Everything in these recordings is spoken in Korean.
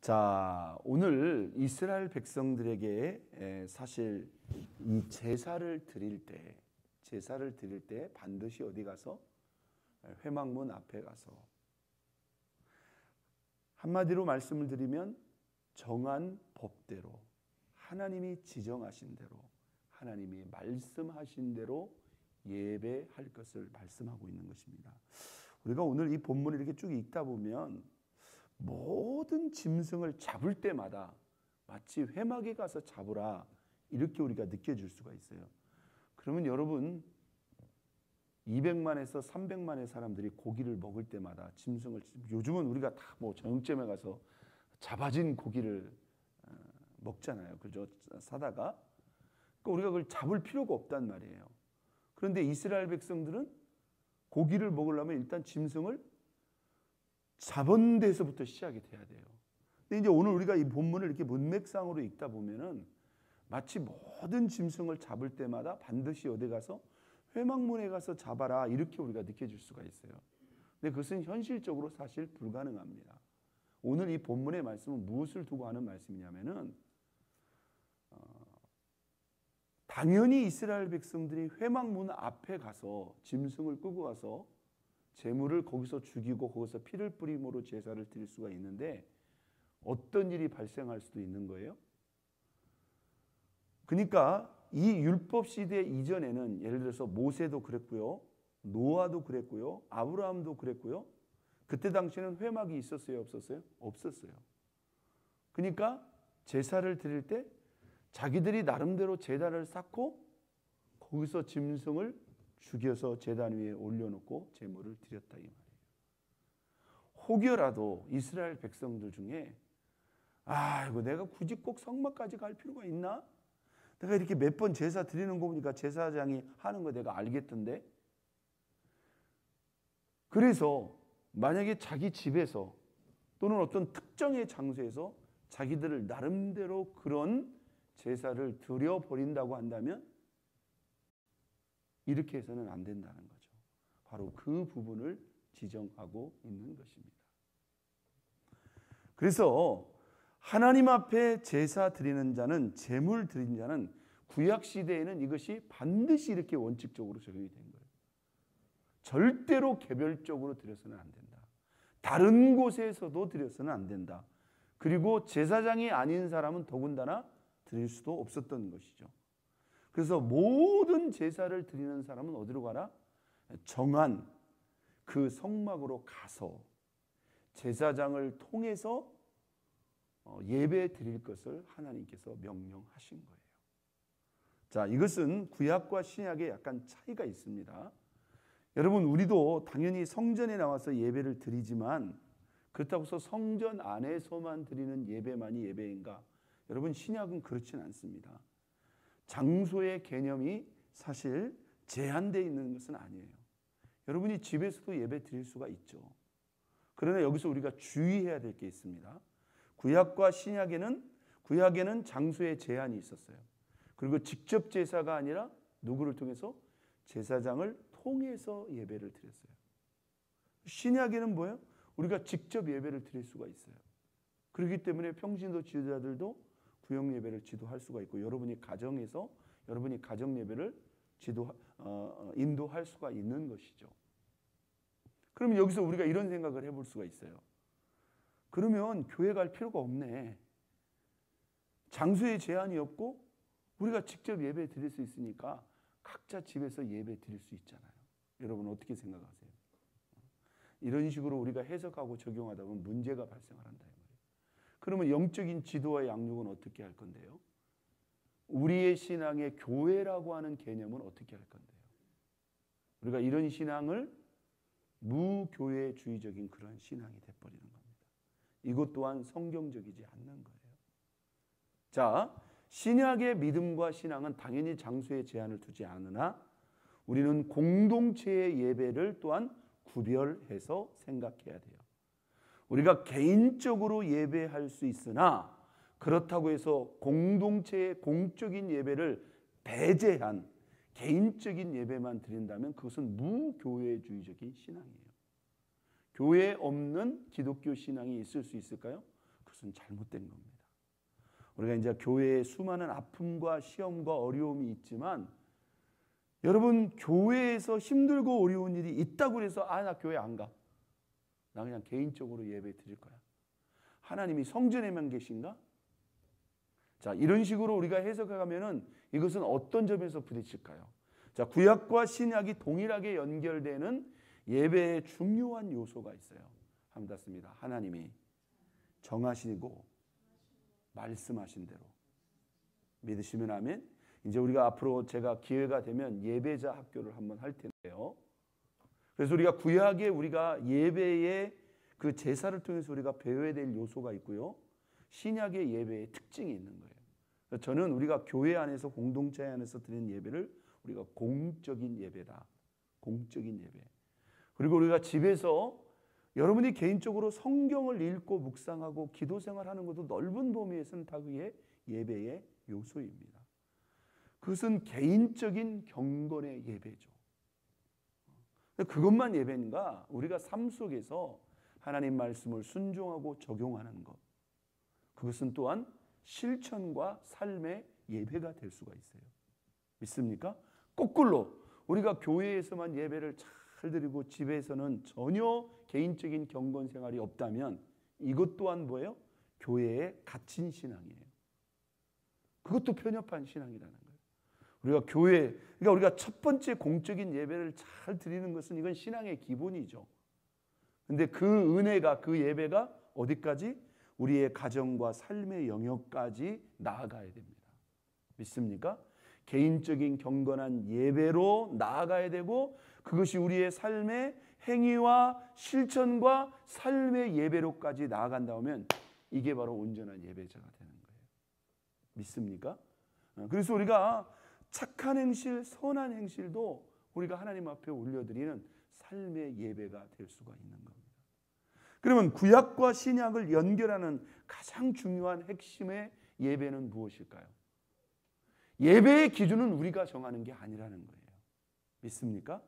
자, 오늘 이스라엘 백성들에게 사실 이 제사를 드릴 때 반드시 어디 가서 회막문 앞에 가서 한마디로 말씀을 드리면 정한 법대로 하나님이 지정하신 대로 하나님이 말씀하신 대로 예배할 것을 말씀하고 있는 것입니다. 우리가 오늘 이 본문을 이렇게 쭉 읽다 보면 모든 짐승을 잡을 때마다 마치 회막에 가서 잡으라 이렇게 우리가 느껴질 수가 있어요. 그러면 여러분 200만에서 300만의 사람들이 고기를 먹을 때마다 짐승을, 요즘은 우리가 다 뭐 정육점에 가서 잡아진 고기를 먹잖아요. 그죠? 사다가. 그러니까 우리가 그걸 잡을 필요가 없단 말이에요. 그런데 이스라엘 백성들은 고기를 먹으려면 일단 짐승을 잡은 데서부터 시작이 돼야 돼요. 근데 이제 오늘 우리가 이 본문을 이렇게 문맥상으로 읽다 보면은 마치 모든 짐승을 잡을 때마다 반드시 어디 가서 회막문에 가서 잡아라 이렇게 우리가 느껴질 수가 있어요. 근데 그것은 현실적으로 사실 불가능합니다. 오늘 이 본문의 말씀은 무엇을 두고 하는 말씀이냐면은 당연히 이스라엘 백성들이 회막문 앞에 가서 짐승을 끌고 가서 제물을 거기서 죽이고 거기서 피를 뿌림으로 제사를 드릴 수가 있는데 어떤 일이 발생할 수도 있는 거예요. 그러니까 이 율법 시대 이전에는 예를 들어서 모세도 그랬고요, 노아도 그랬고요, 아브라함도 그랬고요. 그때 당시에는 회막이 있었어요, 없었어요? 없었어요. 그러니까 제사를 드릴 때 자기들이 나름대로 제단을 쌓고 거기서 짐승을 죽여서 제단 위에 올려놓고 제물을 드렸다 이 말이에요. 혹여라도 이스라엘 백성들 중에 이거 내가 굳이 꼭 성막까지 갈 필요가 있나? 내가 이렇게 몇 번 제사 드리는 거 보니까 제사장이 하는 거 내가 알겠던데. 그래서 만약에 자기 집에서 또는 어떤 특정의 장소에서 자기들을 나름대로 그런 제사를 드려버린다고 한다면 이렇게 해서는 안 된다는 거죠. 바로 그 부분을 지정하고 있는 것입니다. 그래서 하나님 앞에 제사 드리는 자는, 제물 드리는 자는 구약 시대에는 이것이 반드시 이렇게 원칙적으로 적용이 된 거예요. 절대로 개별적으로 드려서는 안 된다. 다른 곳에서도 드려서는 안 된다. 그리고 제사장이 아닌 사람은 더군다나 드릴 수도 없었던 것이죠. 그래서 모든 제사를 드리는 사람은 어디로 가라? 정한 그 성막으로 가서 제사장을 통해서 예배 드릴 것을 하나님께서 명령하신 거예요. 자, 이것은 구약과 신약에 약간 차이가 있습니다. 여러분, 우리도 당연히 성전에 나와서 예배를 드리지만 그렇다고 해서 성전 안에서만 드리는 예배만이 예배인가? 여러분, 신약은 그렇진 않습니다. 장소의 개념이 사실 제한되어 있는 것은 아니에요. 여러분이 집에서도 예배 드릴 수가 있죠. 그러나 여기서 우리가 주의해야 될 게 있습니다. 구약과 구약에는 장소의 제한이 있었어요. 그리고 직접 제사가 아니라 누구를 통해서? 제사장을 통해서 예배를 드렸어요. 신약에는 뭐예요? 우리가 직접 예배를 드릴 수가 있어요. 그렇기 때문에 평신도 지도자들도 구역 예배를 지도할 수가 있고 여러분이 가정에서 여러분이 가정 예배를 인도할 수가 있는 것이죠. 그러면 여기서 우리가 이런 생각을 해볼 수가 있어요. 그러면 교회 갈 필요가 없네. 장소에 제한이 없고 우리가 직접 예배 드릴 수 있으니까 각자 집에서 예배 드릴 수 있잖아요. 여러분 어떻게 생각하세요? 이런 식으로 우리가 해석하고 적용하다 보면 문제가 발생을 한다. 그러면 영적인 지도와 양육은 어떻게 할 건데요? 우리의 신앙의 교회라고 하는 개념은 어떻게 할 건데요? 우리가 이런 신앙을 무교회주의적인 그런 신앙이 돼버리는 겁니다. 이것 또한 성경적이지 않는 거예요. 자, 신약의 믿음과 신앙은 당연히 장소에 제한을 두지 않으나 우리는 공동체의 예배를 또한 구별해서 생각해야 돼요. 우리가 개인적으로 예배할 수 있으나 그렇다고 해서 공동체의 공적인 예배를 배제한 개인적인 예배만 드린다면 그것은 무교회주의적인 신앙이에요. 교회 없는 기독교 신앙이 있을 수 있을까요? 그럴 그것은 잘못된 겁니다. 우리가 이제 교회에 수많은 아픔과 시험과 어려움이 있지만 여러분 교회에서 힘들고 어려운 일이 있다고 해서 나 교회 안 가. 나 그냥 개인적으로 예배 드릴 거야. 하나님이 성전에만 계신가? 자, 이런 식으로 우리가 해석해 가면은 이것은 어떤 점에서 부딪힐까요? 자, 구약과 신약이 동일하게 연결되는 예배의 중요한 요소가 있어요. 한번 닫습니다. 하나님이 정하시고 말씀하신 대로 믿으시면 아멘. 이제 우리가 앞으로 제가 기회가 되면 예배자 학교를 한번 할 텐데요. 그래서 우리가 구약에 우리가 예배의 그 제사를 통해서 우리가 배워야 될 요소가 있고요. 신약의 예배의 특징이 있는 거예요. 저는 우리가 교회 안에서 공동체 안에서 드리는 예배를 우리가 공적인 예배다. 공적인 예배. 그리고 우리가 집에서 여러분이 개인적으로 성경을 읽고 묵상하고 기도 생활하는 것도 넓은 범위에서는 다 그게 예배의 요소입니다. 그것은 개인적인 경건의 예배죠. 그것만 예배인가? 우리가 삶 속에서 하나님 말씀을 순종하고 적용하는 것. 그것은 또한 실천과 삶의 예배가 될 수가 있어요. 믿습니까? 거꾸로 우리가 교회에서만 예배를 잘 드리고 집에서는 전혀 개인적인 경건 생활이 없다면 이것 또한 뭐예요? 교회에 갇힌 신앙이에요. 그것도 편협한 신앙이라는 거예요. 우리가 그러니까 우리가 첫 번째 공적인 예배를 잘 드리는 것은 이건 신앙의 기본이죠. 근데 그 은혜가, 그 예배가 어디까지? 우리의 가정과 삶의 영역까지 나아가야 됩니다. 믿습니까? 개인적인 경건한 예배로 나아가야 되고 그것이 우리의 삶의 행위와 실천과 삶의 예배로까지 나아간다면 이게 바로 온전한 예배자가 되는 거예요. 믿습니까? 그래서 우리가 착한 행실, 선한 행실도 우리가 하나님 앞에 올려드리는 삶의 예배가 될 수가 있는 겁니다. 그러면 구약과 신약을 연결하는 가장 중요한 핵심의 예배는 무엇일까요? 예배의 기준은 우리가 정하는 게 아니라는 거예요. 믿습니까?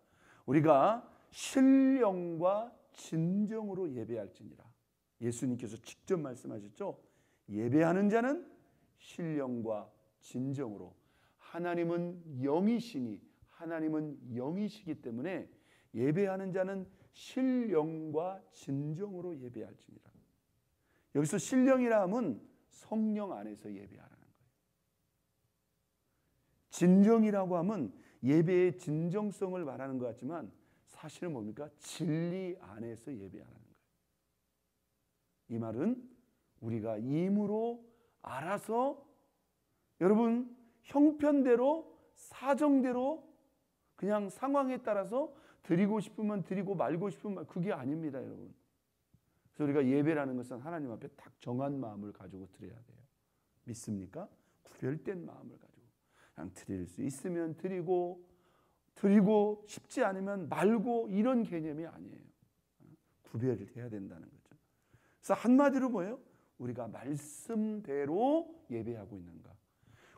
우리가 신령과 진정으로 예배할지니라. 예수님께서 직접 말씀하셨죠. 예배하는 자는 신령과 진정으로. 하나님은 영이시니 하나님은 영이시기 때문에 예배하는 자는 신령과 진정으로 예배할지니라. 여기서 신령이라 함은 성령 안에서 예배하라는 거예요. 진정이라고 하면 예배의 진정성을 말하는 것 같지만 사실은 뭡니까? 진리 안에서 예배하라는 거예요. 이 말은 우리가 임으로 알아서 여러분 형편대로 사정대로 그냥 상황에 따라서 드리고 싶으면 드리고 말고 싶으면 그게 아닙니다, 여러분. 그래서 우리가 예배라는 것은 하나님 앞에 딱 정한 마음을 가지고 드려야 돼요. 믿습니까? 구별된 마음을 가지고 그냥 드릴 수 있으면 드리고 싶지 않으면 말고 이런 개념이 아니에요. 구별을 해야 된다는 거죠. 그래서 한마디로 뭐예요? 우리가 말씀대로 예배하고 있는가?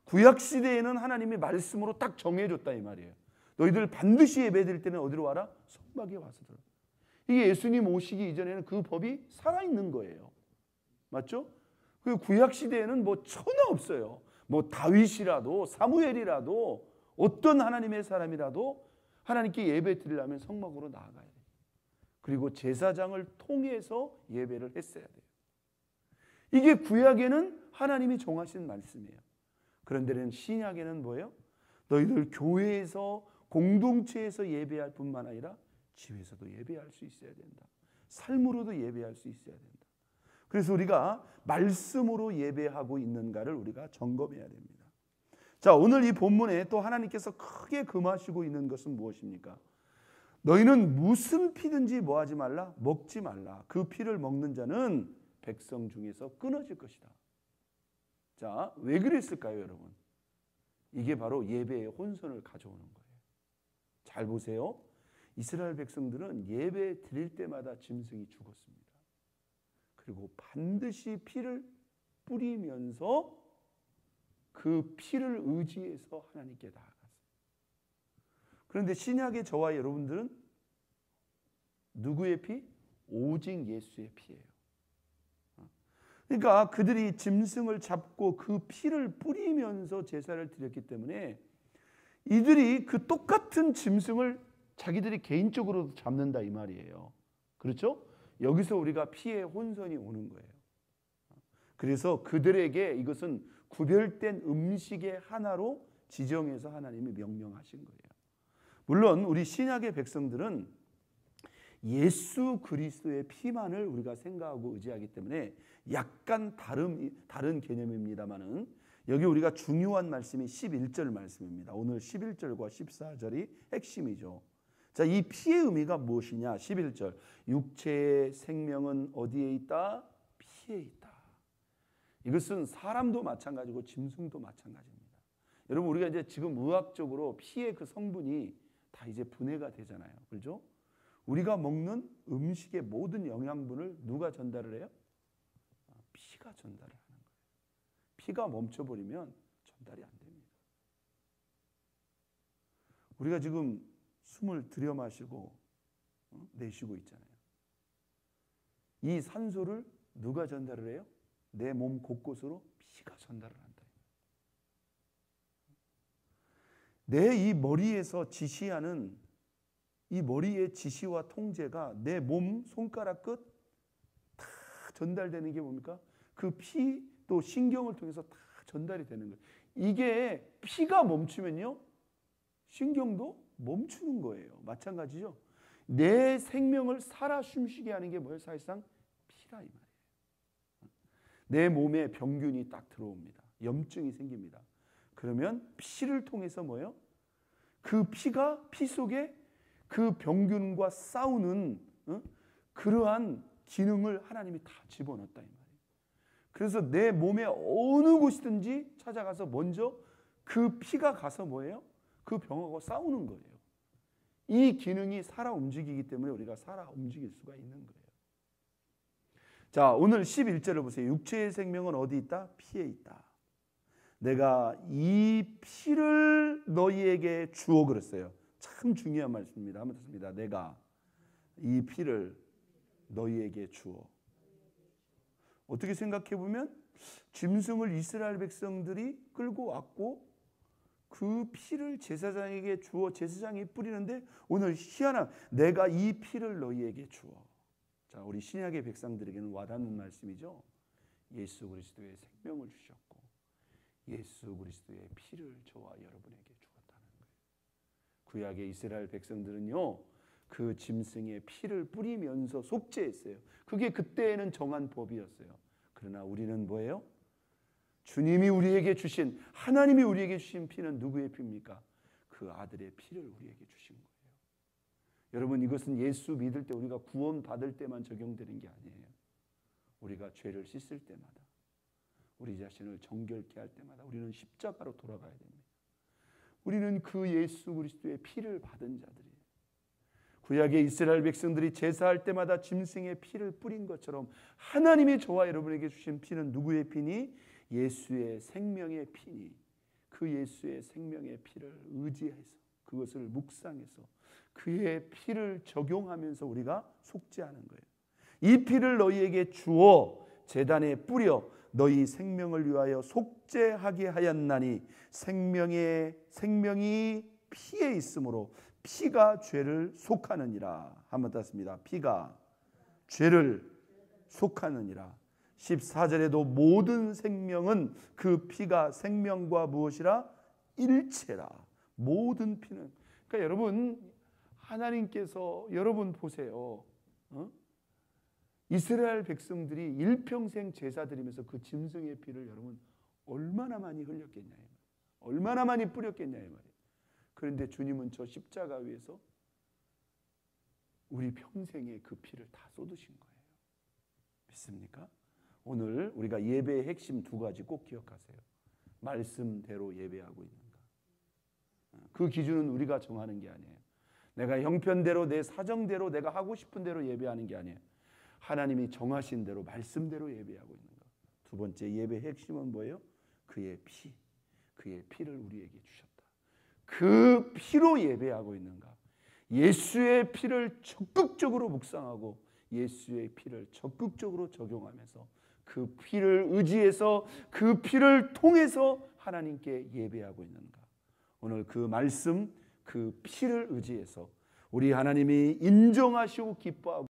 구약 시대에는 하나님이 말씀으로 딱 정해줬다 이 말이에요. 너희들 반드시 예배드릴 때는 어디로 와라? 성막에 와서 들어. 이게 예수님 오시기 이전에는 그 법이 살아있는 거예요. 맞죠? 그 구약 시대에는 뭐 천하 없어요. 뭐 다윗이라도 사무엘이라도 어떤 하나님의 사람이라도 하나님께 예배 드리려면 성막으로 나아가야 돼요. 그리고 제사장을 통해서 예배를 했어야 돼요. 이게 구약에는 하나님이 정하신 말씀이에요. 그런데는 신약에는 뭐예요? 너희들 교회에서 공동체에서 예배할 뿐만 아니라 집에서도 예배할 수 있어야 된다. 삶으로도 예배할 수 있어야 된다. 그래서 우리가 말씀으로 예배하고 있는가를 우리가 점검해야 됩니다. 자, 오늘 이 본문에 또 하나님께서 크게 금하시고 있는 것은 무엇입니까? 너희는 무슨 피든지 뭐하지 말라? 먹지 말라. 그 피를 먹는 자는 백성 중에서 끊어질 것이다. 자, 왜 그랬을까요, 여러분? 이게 바로 예배의 혼선을 가져오는 거예요. 잘 보세요. 이스라엘 백성들은 예배 드릴 때마다 짐승이 죽었습니다. 그리고 반드시 피를 뿌리면서 그 피를 의지해서 하나님께 나아갔어요. 그런데 신약의 저와 여러분들은 누구의 피? 오직 예수의 피예요. 그러니까 그들이 짐승을 잡고 그 피를 뿌리면서 제사를 드렸기 때문에 이들이 그 똑같은 짐승을 자기들이 개인적으로 잡는다 이 말이에요. 그렇죠? 여기서 우리가 피의 혼선이 오는 거예요. 그래서 그들에게 이것은 구별된 음식의 하나로 지정해서 하나님이 명령하신 거예요. 물론 우리 신약의 백성들은 예수 그리스도의 피만을 우리가 생각하고 의지하기 때문에 약간 다른 개념입니다만은 여기 우리가 중요한 말씀이 11절 말씀입니다. 오늘 11절과 14절이 핵심이죠. 자, 이 피의 의미가 무엇이냐? 11절. 육체의 생명은 어디에 있다? 피에 있다. 이것은 사람도 마찬가지고 짐승도 마찬가지입니다. 여러분 우리가 이제 지금 의학적으로 피의 그 성분이 다 이제 분해가 되잖아요. 그렇죠? 우리가 먹는 음식의 모든 영양분을 누가 전달을 해요? 피가 전달을 하는 거예요. 피가 멈춰버리면 전달이 안 됩니다. 우리가 지금 숨을 들여 마시고 내쉬고 있잖아요. 이 산소를 누가 전달을 해요? 내 몸 곳곳으로 피가 전달을 한다. 내 이 머리에서 지시하는 이 머리의 지시와 통제가 내 몸 손가락 끝 다 전달되는 게 뭡니까? 그 피 또 신경을 통해서 다 전달이 되는 거예요. 이게 피가 멈추면요 신경도 멈추는 거예요. 마찬가지죠. 내 생명을 살아 숨쉬게 하는 게 뭐예요? 사실상 피라 이 말이에요. 내 몸에 병균이 딱 들어옵니다. 염증이 생깁니다. 그러면 피를 통해서 뭐예요? 그 피가 피 속에 그 병균과 싸우는 그러한 기능을 하나님이 다 집어넣었다 이 말이에요. 그래서 내 몸의 어느 곳이든지 찾아가서 먼저 그 피가 가서 뭐예요? 그 병하고 싸우는 거예요. 이 기능이 살아 움직이기 때문에 우리가 살아 움직일 수가 있는 거예요. 자, 오늘 11절을 보세요. 육체의 생명은 어디 있다? 피에 있다. 내가 이 피를 너희에게 주어 그랬어요. 참 중요한 말씀입니다. 한번 듣습니다. 내가 이 피를 너희에게 주어. 어떻게 생각해 보면 짐승을 이스라엘 백성들이 끌고 왔고 그 피를 제사장에게 주어 제사장이 뿌리는데 오늘 희한한 내가 이 피를 너희에게 주어. 자, 우리 신약의 백성들에게는 와닿는 말씀이죠. 예수 그리스도의 생명을 주셨고 예수 그리스도의 피를 저와 여러분에게 주었다는 거예요. 구약의 이스라엘 백성들은요 그 짐승의 피를 뿌리면서 속죄했어요. 그게 그때에는 정한 법이었어요. 그러나 우리는 뭐예요? 주님이 우리에게 주신 하나님이 우리에게 주신 피는 누구의 피입니까? 그 아들의 피를 우리에게 주신 거예요. 여러분 이것은 예수 믿을 때 우리가 구원 받을 때만 적용되는 게 아니에요. 우리가 죄를 씻을 때마다 우리 자신을 정결케 할 때마다 우리는 십자가로 돌아가야 됩니다. 우리는 그 예수 그리스도의 피를 받은 자들이에요. 구약의 이스라엘 백성들이 제사할 때마다 짐승의 피를 뿌린 것처럼 하나님이 저와 여러분에게 주신 피는 누구의 피니? 예수의 생명의 피니. 그 예수의 생명의 피를 의지해서 그것을 묵상해서 그의 피를 적용하면서 우리가 속죄하는 거예요. 이 피를 너희에게 주어 제단에 뿌려 너희 생명을 위하여 속죄하게 하였나니 생명이 피에 있으므로 피가 죄를 속하느니라. 한번 땄습니다. 피가 죄를 속하느니라. 14절에도 모든 생명은 그 피가 생명과 무엇이라? 일체라. 모든 피는. 그러니까 여러분 하나님께서 여러분 보세요. 이스라엘 백성들이 일평생 제사 드리면서 그 짐승의 피를 여러분 얼마나 많이 흘렸겠냐, 얼마나 많이 뿌렸겠냐 이 말이에요. 그런데 주님은 저 십자가 위에서 우리 평생의 그 피를 다 쏟으신 거예요. 믿습니까? 오늘 우리가 예배의 핵심 두 가지 꼭 기억하세요. 말씀대로 예배하고 있는가. 그 기준은 우리가 정하는 게 아니에요. 내가 형편대로 내 사정대로 내가 하고 싶은 대로 예배하는 게 아니에요. 하나님이 정하신 대로 말씀대로 예배하고 있는가. 두 번째 예배의 핵심은 뭐예요? 그의 피, 그의 피를 우리에게 주셨다. 그 피로 예배하고 있는가. 예수의 피를 적극적으로 묵상하고 예수의 피를 적극적으로 적용하면서 그 피를 의지해서 그 피를 통해서 하나님께 예배하고 있는가? 오늘 그 말씀, 그 피를 의지해서 우리 하나님이 인정하시고 기뻐하고